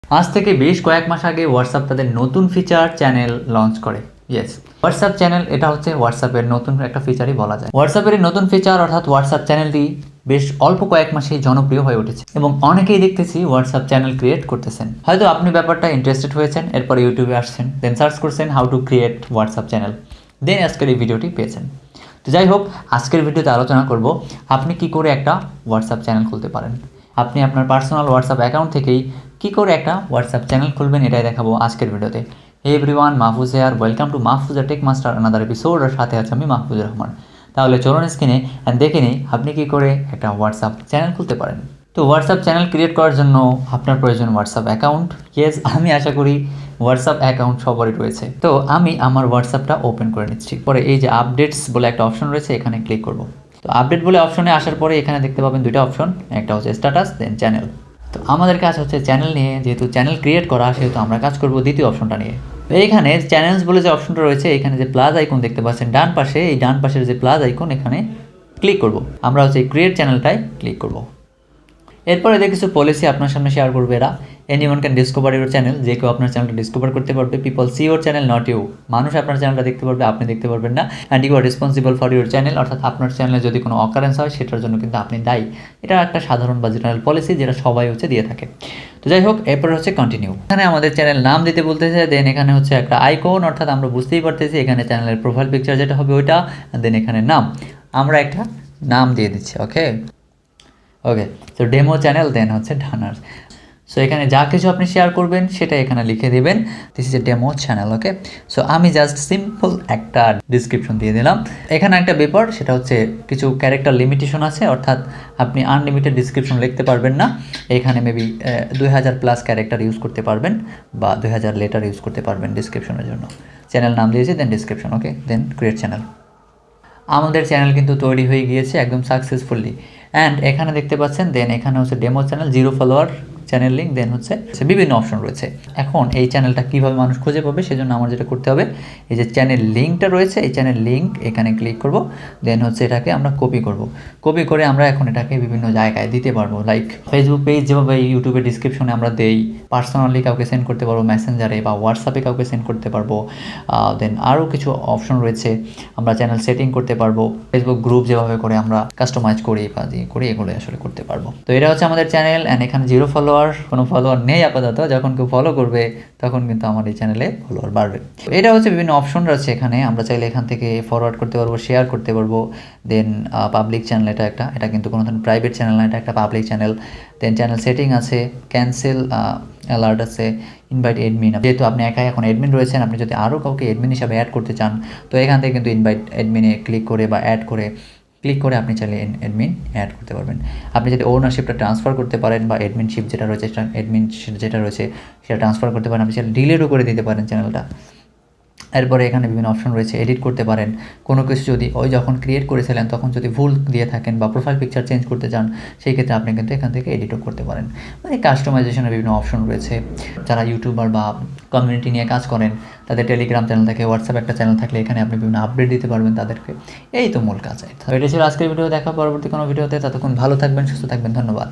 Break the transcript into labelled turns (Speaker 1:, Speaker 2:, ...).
Speaker 1: আজ থেকে বেশ কয়েক মাস আগে হোয়াটসঅ্যাপ তাদের নতুন ফিচার চ্যানেল লঞ্চ করে। ইয়েস, হোয়াটসঅ্যাপ চ্যানেল এটা হচ্ছে হোয়াটসঅ্যাপের নতুন একটা ফিচারই বলা যায়। হোয়াটসঅ্যাপের এই নতুন ফিচার অর্থাৎ হোয়াটসঅ্যাপ চ্যানেলটি বেশ অল্প কয়েক মাসেই জনপ্রিয় হয়ে উঠেছে এবং অনেকেই দেখতেছি হোয়াটসঅ্যাপ চ্যানেল ক্রিয়েট করতেছেন। হয়তো আপনি ব্যাপারটা ইন্টারেস্টেড হয়েছেন, এরপর ইউটিউবে আসছেন, দেন সার্চ করছেন how to create WhatsApp channel, then আজকের এই ভিডিওটি পেয়েছেন। তো যাই হোক, আজকের ভিডিওতে আলোচনা করব আপনি কি করে একটা হোয়াটসঅ্যাপ চ্যানেল খুলতে পারেন। আপনি আপনার পার্সোনাল হোয়াটসঅ্যাপ অ্যাকাউন্ট থেকেই কী করে একটা হোয়াটসঅ্যাপ চ্যানেল খুলবেন, এটাই দেখাবো আজকের ভিডিওতে। Hey everyone, Mahfuz here, welcome to Mahfuz tech master another episode. আর সাথে আছে আমি মাহফুজুর রহমান। তাহলে চলুন স্ক্রিনে দেখে নিই আপনি কী করে একটা হোয়াটসঅ্যাপ চ্যানেল খুলতে পারেন। তো হোয়াটসঅ্যাপ চ্যানেল ক্রিয়েট করার জন্য আপনার প্রয়োজন হোয়াটসঅ্যাপ অ্যাকাউন্ট। ইয়েস, আমি আশা করি হোয়াটসঅ্যাপ অ্যাকাউন্ট সবারই রয়েছে। তো আমি আমার হোয়াটসঅ্যাপটা ওপেন করে নিচ্ছি। পরে এই যে আপডেটস বলে একটা অপশন রয়েছে, এখানে ক্লিক করব। তো আপডেট বলে অপশনে আসার পরে এখানে দেখতে পাবেন দুইটা অপশন, একটা হচ্ছে স্ট্যাটাস, দেন চ্যানেল। তো আমাদের কাজ হচ্ছে চ্যানেল নিয়ে, যেহেতু চ্যানেল ক্রিয়েট করা, সেহেতু আমরা কাজ করব দ্বিতীয় অপশনটা নিয়ে। তো এইখানে চ্যানেলস বলে যে অপশনটা রয়েছে, এখানে যে প্লাস আইকন দেখতে পাচ্ছেন ডান পাশে, এই ডান পাশের যে প্লাস আইকন, এখানে ক্লিক করব। আমরা হচ্ছে ক্রিয়েট চ্যানেলটাই ক্লিক করব। এরপরে এদের কিছু পলিসি আপনার সামনে শেয়ার করবে এরা। Anyone can discover your channel, যে কেউ আপনার চ্যানেলটা ডিসকভার করতে পারবে। People see your channel, not you, মানুষ আপনার চ্যানেলটা দেখতে পারবে, আপনি দেখতে পারবেন না। And you are responsible for your channel, অর্থাৎ আপনার চ্যানেলে যদি কোনো অকারেন্স হয় সেটার জন্য কিন্তু আপনি দায়ী। এটা একটা সাধারণ বা জেনারেল পলিসি, যেটা সবাই হচ্ছে দিয়ে থাকে। তো যাই হোক, এরপরে হচ্ছে কন্টিনিউ। এখানে আমাদের চ্যানেল নাম দিতে বলতেছে, দেন এখানে হচ্ছে একটা আইকন, অর্থাৎ আমরা বুঝতেই পারতেছি এখানে চ্যানেলের প্রোফাইল পিকচার যেটা হবে ওইটা, দেন এখানে নাম, আমরা একটা নাম দিয়ে দিচ্ছি। ওকে, তো ডেমো চ্যানেল, দেন হচ্ছে ডানার্স। সো এখানে যা কিছু আপনি শেয়ার করবেন সেটা এখানে লিখে দেবেন, this is a demo channel. Okay, so আমি জাস্ট সিম্পল একটা ডিসক্রিপশন দিয়ে দিলাম। এখানে একটা ব্যাপার, সেটা হচ্ছে কিছু ক্যারেক্টার লিমিটেশন আছে, অর্থাৎ আপনি আনলিমিটেড ডিসক্রিপশন লিখতে পারবেন না। এখানে মেবি 2000+ ক্যারেক্টার ইউজ করতে পারবেন বা 2000 লেটার ইউজ করতে পারবেন ডিসক্রিপশনের জন্য। চ্যানেল নাম দিয়েছি, দেন ডিসক্রিপশন। ওকে, দেন ক্রিয়েট চ্যানেল। আমাদের চ্যানেল কিন্তু তৈরি হয়ে গিয়েছে একদম সাকসেসফুলি। অ্যান্ড এখানে দেখতে পাচ্ছেন, দেন এখানে হচ্ছে demo channel, 0 follower channel link, then হচ্ছে বিভিন্ন অপশন রয়েছে। এখন এই চ্যানেলটা কীভাবে মানুষ খুঁজে পাবে, সেজন্য আমার যেটা করতে হবে, এই যে চ্যানেল লিঙ্কটা রয়েছে, এই চ্যানেল লিঙ্ক এখানে ক্লিক করব, দেন হচ্ছে এটাকে আমরা কপি করে আমরা এখন এটাকে বিভিন্ন জায়গায় দিতে পারবো। লাইক ফেসবুক পেজ যেভাবে ইউটিউবের ডিসক্রিপশনে আমরা দেই, পার্সোনালি কাউকে সেন্ড করতে পারবো মেসেঞ্জারে, বা হোয়াটসঅ্যাপে কাউকে সেন্ড করতে পারবো। দেন আরও কিছু অপশন রয়েছে, আমরা চ্যানেল সেটিং করতে পারবো, ফেসবুক গ্রুপ যেভাবে করে আমরা কাস্টমাইজ করি বা দিয়ে করি, এগুলো আসলে করতে পারবো। তো এটা হচ্ছে আমাদের চ্যানেল। অ্যান্ড এখানে 0 ফলোয়ার, কোনো ফলোয়ার নেই আপাতত। যখন কেউ ফলো করবে তখন কিন্তু আমার এই চ্যানেলে ফলোয়ার বাড়বে। এটা হচ্ছে বিভিন্ন অপশন রয়েছে এখানে, আমরা চাইলে এখান থেকে ফরওয়ার্ড করতে পারবো, শেয়ার করতে পারবো। দেন পাবলিক চ্যানেল, এটা কিন্তু কোনো ধরনের প্রাইভেট চ্যানেল না, এটা একটা পাবলিক চ্যানেল। দেন চ্যানেল সেটিং আছে, ক্যান্সেল অ্যালার্ট আছে, ইনভাইট এডমিন। যেহেতু আপনি একাই এখন এডমিন রয়েছেন, আপনি যদি আরও কাউকে এডমিন হিসাবে অ্যাড করতে চান, তো এখান থেকে কিন্তু ইনভাইট এডমিনে ক্লিক করে বা অ্যাড করে ক্লিক করে আপনি চাইলে এডমিন অ্যাড করতে পারবেন। আপনি যদি ওনারশিপটা ট্রান্সফার করতে পারেন, বা এডমিনশিপ যেটা রয়েছে, এডমিন যেটা রয়েছে সেটা ট্রান্সফার করতে পারেন। আপনি চাইলে ডিলিটও করে দিতে পারেন চ্যানেলটা। এরপরে এখানে বিভিন্ন অপশন রয়েছে, এডিট করতে পারেন। কোনো কিছু যদি ওই যখন ক্রিয়েট করেছিলেন তখন যদি ভুল দিয়ে থাকেন বা প্রোফাইল পিকচার চেঞ্জ করতে চান, সেই ক্ষেত্রে আপনি কিন্তু এখান থেকে এডিটও করতে পারেন। মানে কাস্টমাইজেশনের বিভিন্ন অপশন রয়েছে। যারা ইউটিউবার বা কমিউনিটি নিয়ে কাজ করেন, তাদের টেলিগ্রাম চ্যানেল থাকে, হোয়াটসঅ্যাপ একটা চ্যানেল থাকলে এখানে আপনি বিভিন্ন আপডেট দিতে পারবেন তাদেরকে। এই তো মূল কাজ। এটা ছিল আজকের ভিডিও, দেখা পরবর্তী কোনো ভিডিওতে। ততক্ষণ ভালো থাকবেন, সুস্থ থাকবেন, ধন্যবাদ।